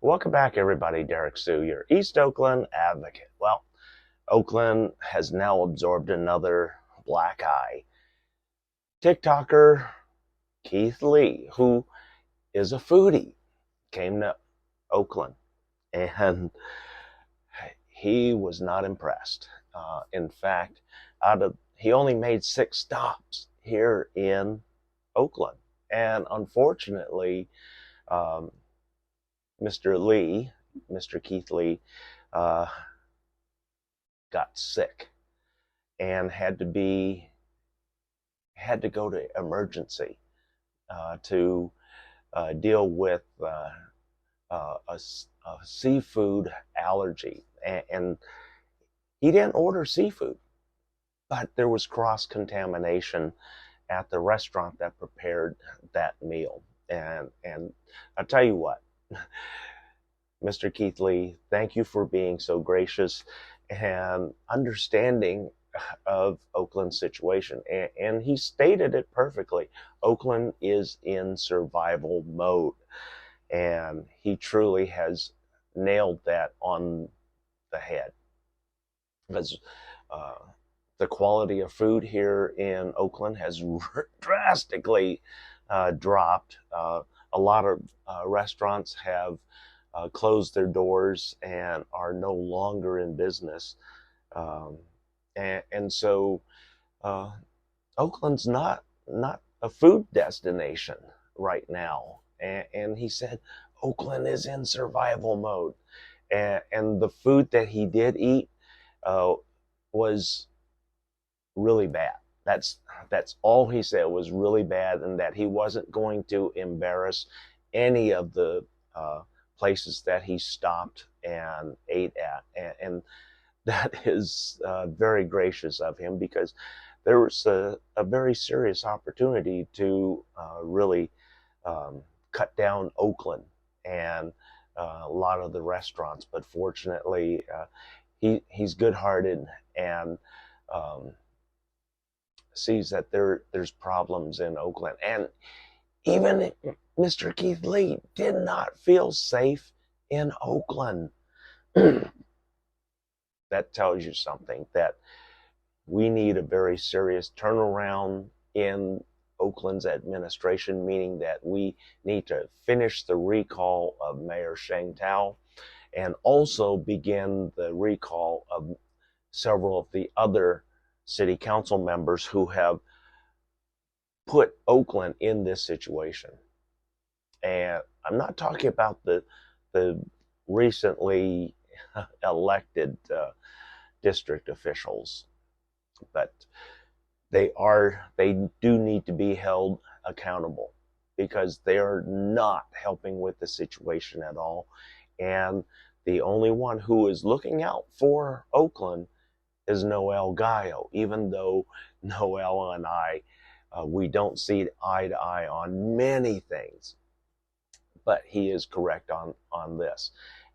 Welcome back, everybody. Derrick Soo, your East Oakland advocate. Well, Oakland has now absorbed another black eye. TikToker Keith Lee, who is a foodie, came to Oakland and he was not impressed. In fact, he only made 6 stops here in Oakland, and unfortunately, um, Mr. Lee, Mr. Keith Lee, uh, got sick and had to go to emergency to deal with a seafood allergy, and he didn't order seafood, but there was cross contamination at the restaurant that prepared that meal. And I'll tell you what, Mr. Keith Lee, thank you for being so gracious and understanding of Oakland's situation. And he stated it perfectly. Oakland is in survival mode. And he truly has nailed that on the head. Because the quality of food here in Oakland has drastically dropped. A lot of restaurants have closed their doors and are no longer in business. Um, and so uh, Oakland's not a food destination right now. And he said Oakland is in survival mode. And the food that he did eat was really bad. That's all he said, was really bad, and that he wasn't going to embarrass any of the places that he stopped and ate at. And that is very gracious of him, because there was a very serious opportunity to really cut down Oakland and a lot of the restaurants. But fortunately, he's good-hearted and um, sees that there's problems in Oakland. And even Mr. Keith Lee did not feel safe in Oakland. That tells you something, that we need a very serious turnaround in Oakland's administration, meaning that we need to finish the recall of Mayor Sheng Tao and also begin the recall of several of the other city council members who have put Oakland in this situation. And I'm not talking about the recently elected district officials, but they do need to be held accountable, because they are not helping with the situation at all. And the only one who is looking out for Oakland is Noel Gallo, even though Noel and I, we don't see eye to eye on many things, but he is correct on this.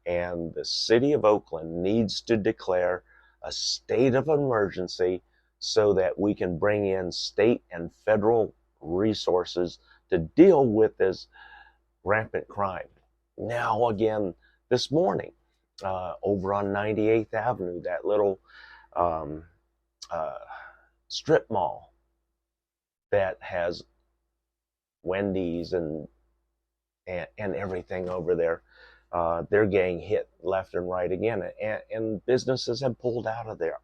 And the city of Oakland needs to declare a state of emergency so that we can bring in state and federal resources to deal with this rampant crime. Now, again, this morning, over on 98th Avenue, that little um, uh, strip mall that has Wendy's and everything over there, they're getting hit left and right again, and businesses have pulled out of there,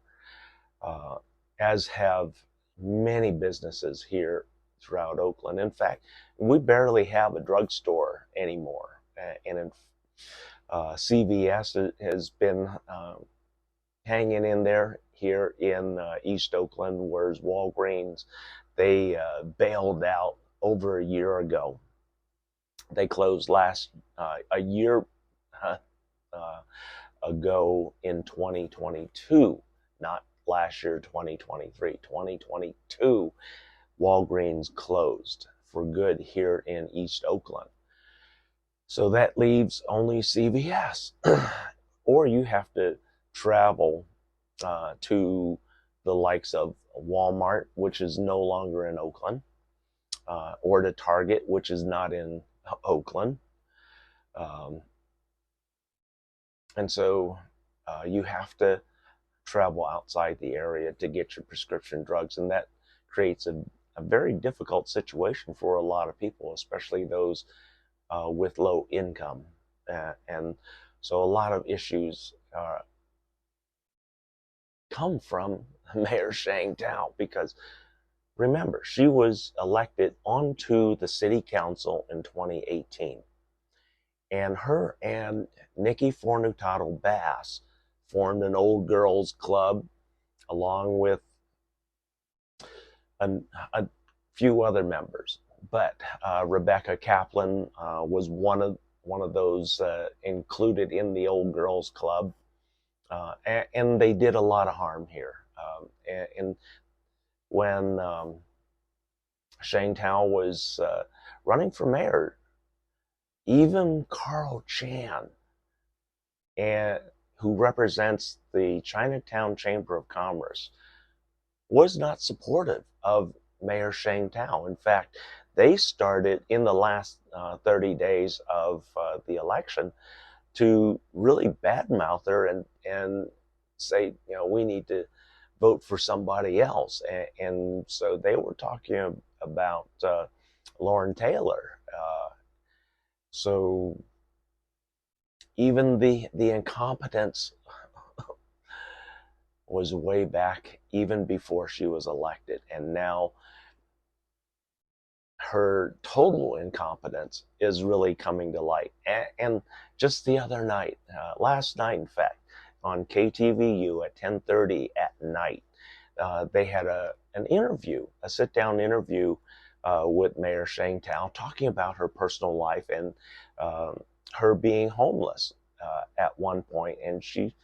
as have many businesses here throughout Oakland. In fact, we barely have a drugstore anymore, and CVS has been hanging in there here in East Oakland, whereas Walgreens, they bailed out over a year ago. They closed a year uh, ago in 2022, not last year, 2023. 2022, Walgreens closed for good here in East Oakland. So that leaves only CVS, or you have to travel to the likes of Walmart, which is no longer in Oakland, or to Target, which is not in Oakland. Um, And so you have to travel outside the area to get your prescription drugs, and that creates a very difficult situation for a lot of people, especially those with low income. And so a lot of issues come from Mayor Shang Tao, because remember, she was elected onto the city council in 2018, and her and Nikki Fornutado Bass formed an old girls club along with a, a few other members. But Rebecca Kaplan was one of those included in the old girls club, and they did a lot of harm here. And when Shang Tao was running for mayor, even Carl Chan, and who represents the Chinatown Chamber of Commerce, was not supportive of Mayor Shang Tao. In fact, they started in the last 30 days of the election to really badmouth her and say, we need to vote for somebody else. And so they were talking about Lauren Taylor. So even the incompetence was way back even before she was elected, and now her total incompetence is really coming to light. And just the other night, last night in fact, on KTVU at 10:30 at night, they had an interview, a sit-down interview with Mayor Shang Tao, talking about her personal life and her being homeless at one point, and she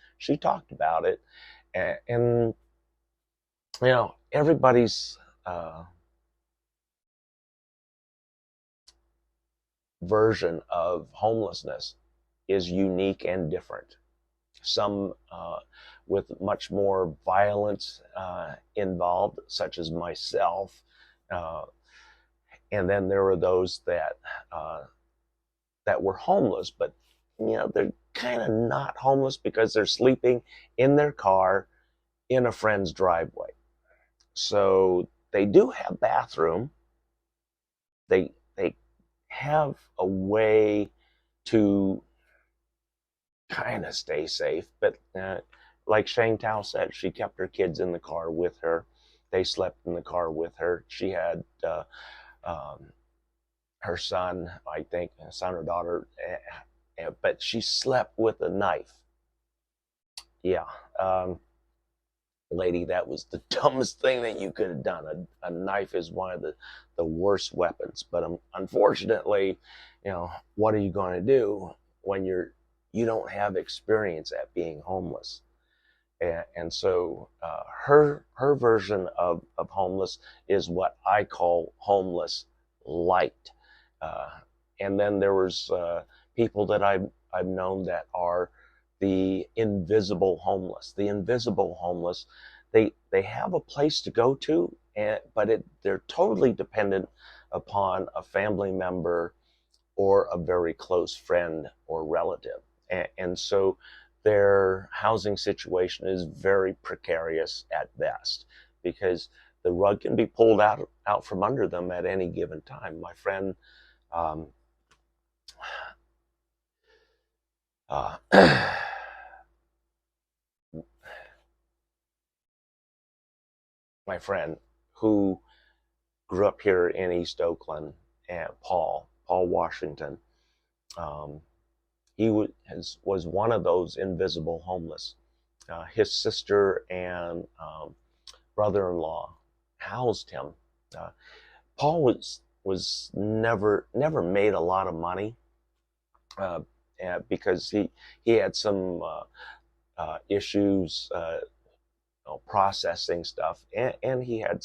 talked about it, and everybody's version of homelessness is unique and different. Some with much more violence involved, such as myself, and then there were those that were homeless, but they're kind of not homeless because they're sleeping in their car in a friend's driveway. So they do have bathroom. They have a way to kind of stay safe, but like Shang Tao said, she kept her kids in the car with her. They slept in the car with her. She had um, her son, I think, son or daughter, but she slept with a knife. Yeah, lady, that was the dumbest thing that you could have done. A knife is one of the worst weapons, but unfortunately, what are you going to do when you don't have experience at being homeless? And so her version of homeless is what I call homeless light. Uh, and then there was people that I've known that are the invisible homeless. The invisible homeless, they have a place to go to, but they're totally dependent upon a family member or a very close friend or relative. And so their housing situation is very precarious at best, because the rug can be pulled out from under them at any given time. My friend, um, uh, my friend who grew up here in East Oakland, and Paul Washington, um, he was one of those invisible homeless. His sister and brother-in-law housed him. Uh, Paul was never made a lot of money uh, because he had some issues processing stuff, and he had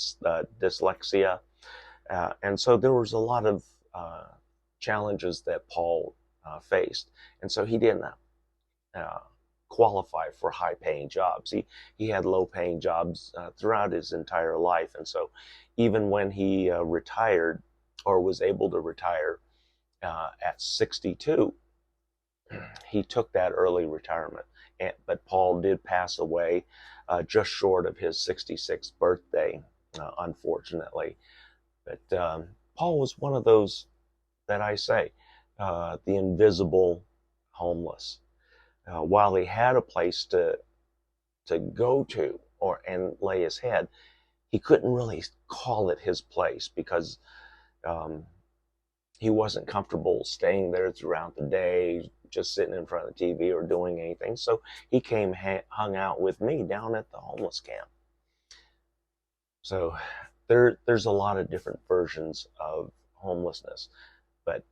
dyslexia, and so there was a lot of challenges that Paul faced, and so he didn't uh, qualify for high-paying jobs. He had low-paying jobs throughout his entire life, and so even when he retired, or was able to retire at 62, he took that early retirement. But Paul did pass away just short of his 66th birthday, unfortunately. But Paul was one of those that I say, the invisible homeless. While he had a place to go to and lay his head, he couldn't really call it his place because um, he wasn't comfortable staying there throughout the day, just sitting in front of the TV or doing anything. So he came, hung out with me down at the homeless camp. So there's a lot of different versions of homelessness, but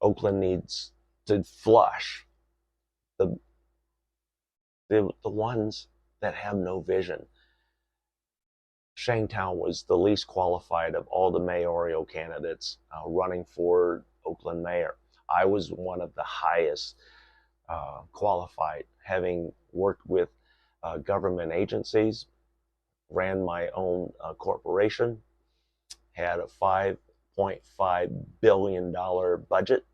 Oakland needs to flush the ones that have no vision. Shangtown was the least qualified of all the mayoral candidates running for Oakland mayor. I was one of the highest qualified, having worked with government agencies, ran my own corporation, had a $5.5 billion budget,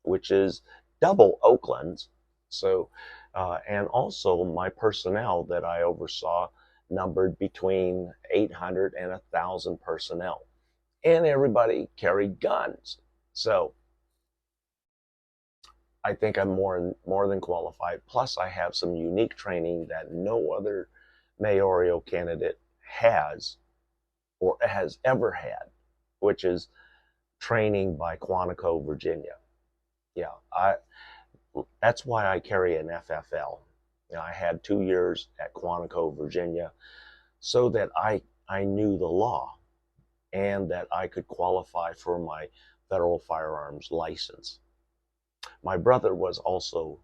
which is double Oakland's. So, and also my personnel that I oversaw numbered between 800 and 1,000 personnel, and everybody carried guns. So I think I'm more than qualified. Plus, I have some unique training that no other mayoral candidate has or has ever had, which is training by Quantico, Virginia. Yeah, that's why I carry an FFL. I had 2 years at Quantico, Virginia, so that I knew the law and that I could qualify for my federal firearms license. My brother was also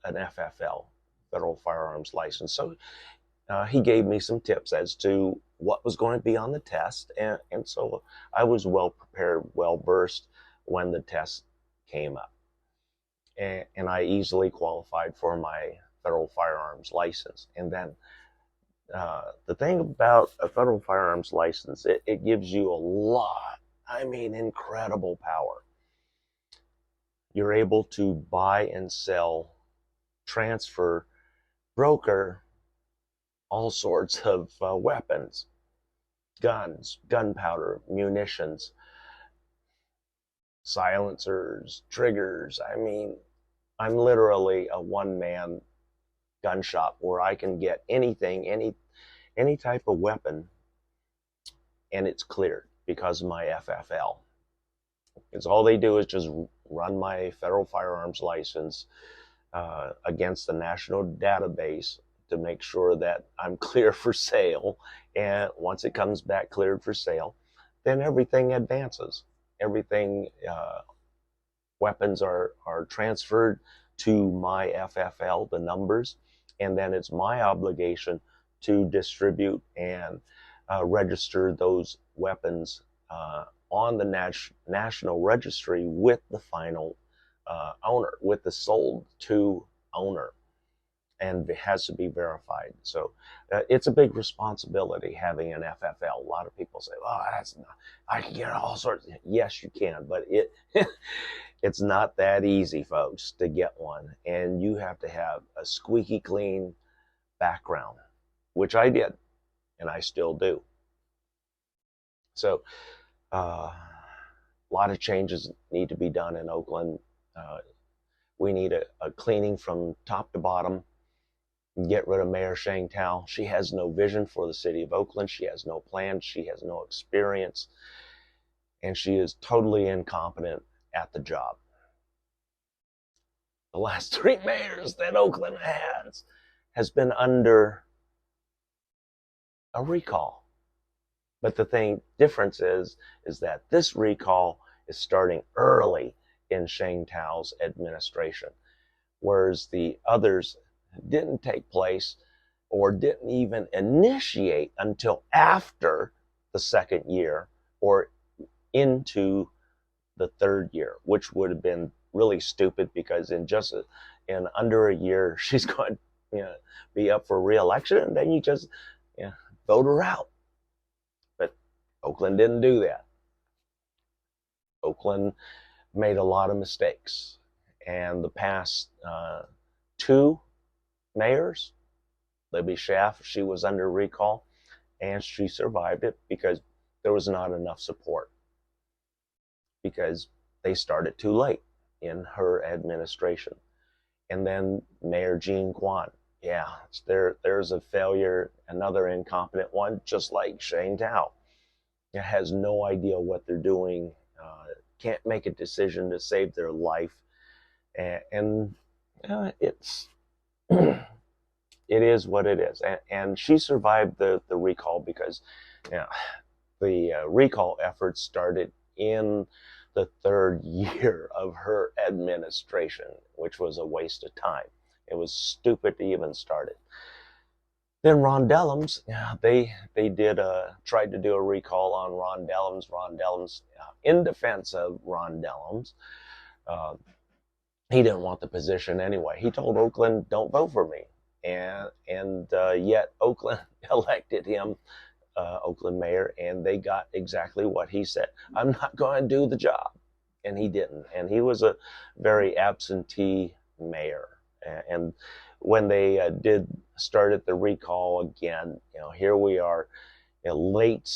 an FFL, federal firearms license, so he gave me some tips as to what was going to be on the test, and so I was well prepared, well versed when the test came up. And I easily qualified for my federal firearms license. And then the thing about a federal firearms license, it gives you a lot, I mean, incredible power. You're able to buy and sell, transfer, broker all sorts of weapons, guns, gunpowder, munitions, silencers, triggers. I mean, I'm literally a one-man gun shop where I can get anything, any type of weapon, and it's cleared because of my FFL. Because all they do is just run my federal firearms license against the national database to make sure that I'm clear for sale. And once it comes back cleared for sale, then everything advances. Everything, weapons are transferred to my FFL, the numbers, and then it's my obligation to distribute and register those weapons on the national registry with the final owner, with the sold to owner, and it has to be verified. So it's a big responsibility having an FFL. A lot of people say, "Oh, that's not, I can get all sorts." Yes, you can, but it's not that easy, folks, to get one, and you have to have a squeaky clean background, which I did, and I still do. So a lot of changes need to be done in Oakland. We need a cleaning from top to bottom. Get rid of Mayor Shangtown. She has no vision for the city of Oakland. She has no plan. She has no experience. And she is totally incompetent at the job. The last 3 mayors that Oakland has been under a recall. But the difference is that this recall is starting early in Shangtown's administration, whereas the others didn't take place or didn't even initiate until after the 2nd year or into the 3rd year, which would have been really stupid because in under a year she's going to be up for re-election, and then you just vote her out. But Oakland didn't do that. Oakland made a lot of mistakes, And the past two mayors, Libby Schaaf, she was under recall, and she survived it because there was not enough support, because they started too late in her administration. And then Mayor Jean Quan, yeah, there's a failure, another incompetent one, just like Shane Tao. It has no idea what they're doing, can't make a decision to save their life, and it's it is what it is. And she survived the recall because, you know, the recall efforts started in the third year of her administration, which was a waste of time. It was stupid to even start it. Then Ron Dellums, they did tried to do a recall on Ron Dellums. Ron Dellums, in defense of Ron Dellums, uh, he didn't want the position anyway. He told Oakland, "Don't vote for me," and yet Oakland elected him, Oakland mayor, and they got exactly what he said. "I'm not going to do the job," and he didn't. And he was a very absentee mayor. And when they started the recall again, here we are, late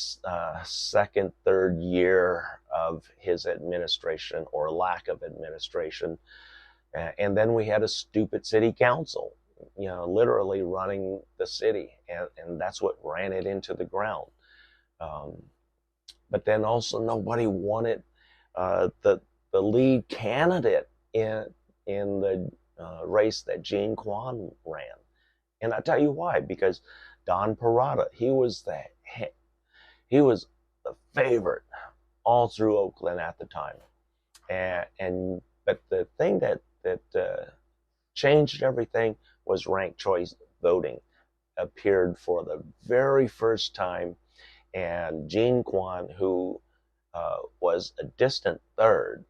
second, third year of his administration, or lack of administration. And then we had a stupid city council, literally running the city, and that's what ran it into the ground. But then also nobody wanted the lead candidate in the race that Jean Quan ran. And I tell you why, because Don Parada, he was the favorite all through Oakland at the time. But the thing that changed everything was ranked choice voting appeared for the very first time, and Jean Quan, who was a distant third,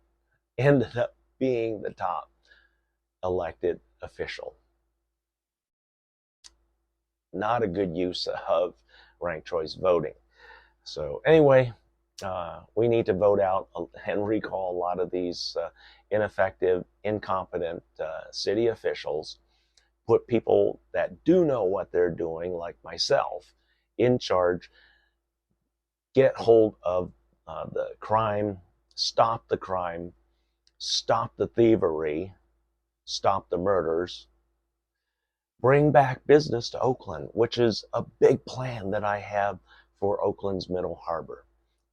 ended up being the top elected official. Not a good use of ranked choice voting. So anyway, we need to vote out and recall a lot of these ineffective, incompetent city officials. Put people that do know what they're doing, like myself, in charge. Get hold of the crime, stop the crime, stop the thievery, stop the murders, bring back business to Oakland, which is a big plan that I have for Oakland's Middle Harbor,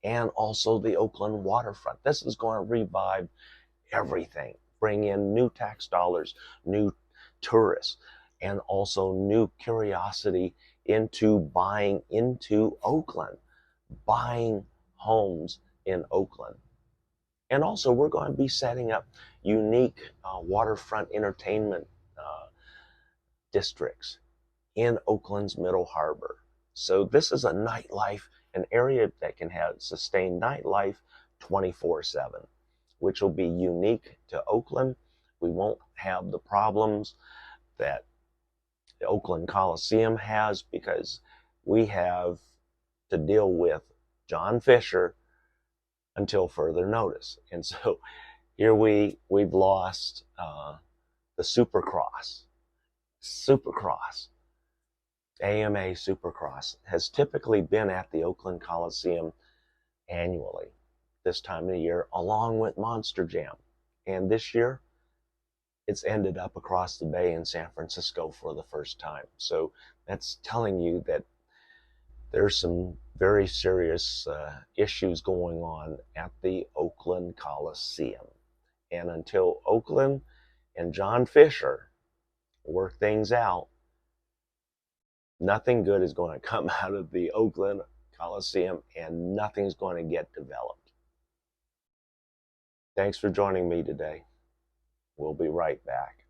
and also the Oakland waterfront. This is going to revive everything, bring in new tax dollars, new tourists, and also new curiosity into buying into Oakland, buying homes in Oakland. And also, we're going to be setting up unique waterfront entertainment districts in Oakland's Middle Harbor. So this is a nightlife, an area that can have sustained nightlife 24/7, which will be unique to Oakland. We won't have the problems that the Oakland Coliseum has, because we have to deal with John Fisher until further notice. And so here we've lost the Supercross. AMA Supercross has typically been at the Oakland Coliseum annually this time of the year, along with Monster Jam. And this year, it's ended up across the bay in San Francisco for the first time. So that's telling you that there's some very serious issues going on at the Oakland Coliseum. And until Oakland and John Fisher work things out, nothing good is going to come out of the Oakland Coliseum, and nothing's going to get developed. Thanks for joining me today. We'll be right back.